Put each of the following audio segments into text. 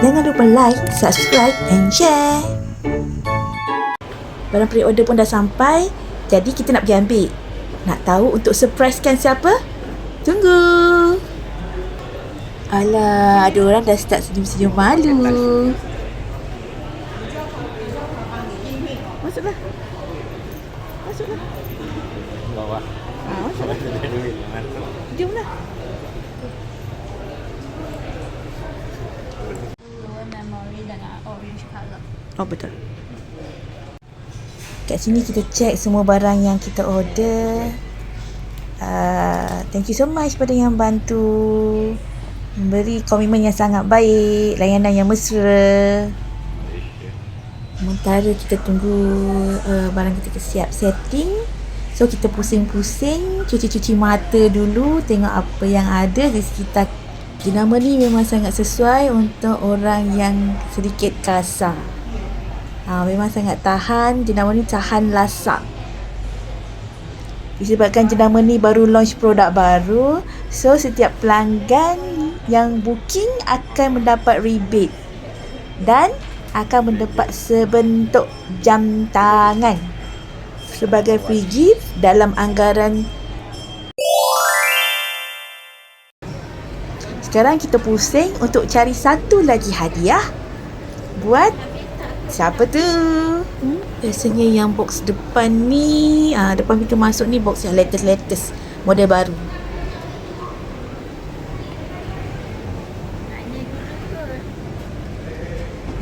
Jangan lupa like, subscribe and share. Barang pre-order pun dah sampai, jadi kita nak pergi ambil. Nak tahu untuk surprisekan siapa? Tunggu. Alah, ada orang dah start senyum-senyum malu. Masuklah. Masuklah. Bawah. Masuklah. Jomlah. Memory dengan orange color. Oh, betul. Kat sini kita check semua barang yang kita order. Thank you so much pada yang bantu, memberi komitmen yang sangat baik, layanan yang mesra. Sementara kita tunggu barang kita siap setting, so kita pusing-pusing, cuci-cuci mata dulu, tengok apa yang ada di sekitar. Jenama ni memang sangat sesuai untuk orang yang sedikit kasar. Memang sangat tahan. Jenama ni tahan lasak. Disebabkan jenama ni baru launch produk baru, so setiap pelanggan yang booking akan mendapat rebate dan akan mendapat sebentuk jam tangan sebagai free gift dalam anggaran. Sekarang kita pusing untuk cari satu lagi hadiah buat siapa tu? Biasanya yang box depan ni, depan pintu masuk ni box yang latest model baru.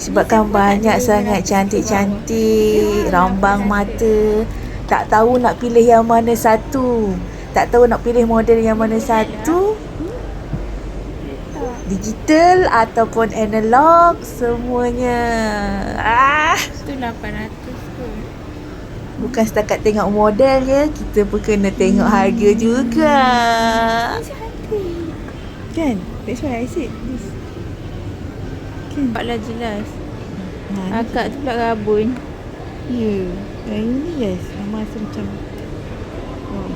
Sebabkan banyak sangat cantik-cantik, rambang mata, tak tahu nak pilih yang mana satu, tak tahu nak pilih model yang mana satu. Digital ataupun analog, semuanya. Itu 800 pun. Bukan setakat tengok model je, kita pun kena tengok harga juga. Kan? That's why I said this. Kan? Nampaklah jelas. Nah, Akak tu pula rabun. ya. Yang ini yes, memang rasa macam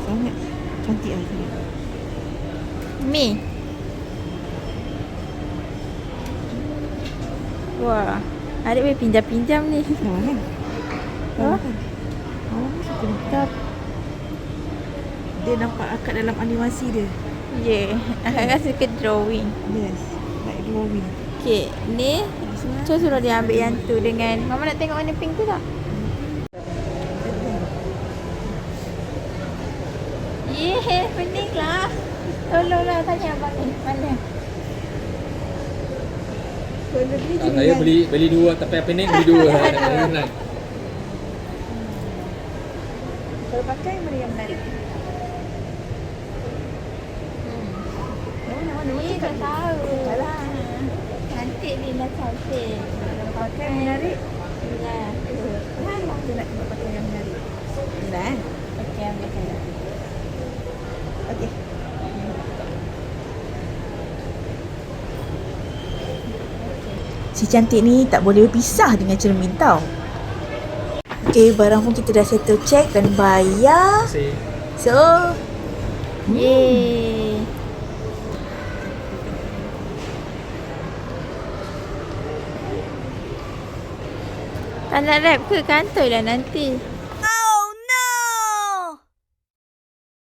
sangat cantik lah sangat. Mi. Wah, adik boleh pinjam-pinjam ni. Kan? Oh. Suka makeup. Dia nampak akak dalam animasi dia. Yeah, akak rasa ke drawing. Yes, like drawing. Okay, ni suruh dia ambil yang tu dengan Mama nak tengok warna pink tu tak? Yeah, pening lah. Tolonglah tanya abang ni. Mana? Saya beli dua tapi apa ni beli dua. Nak. Kalau pakai mana yang menarik? Ni tak tahu. Alah. Cantik ni lah cantik. Pakai menarik? Ya. Kita nak cuba pakai yang menarik. Dah. Okey, ambil saya. Okey. Si cantik ni tak boleh berpisah dengan cermin tau. Okey, barang pun kita dah settle check dan bayar. So, Yeay. Tak nak rap ke? Kantoi lah nanti.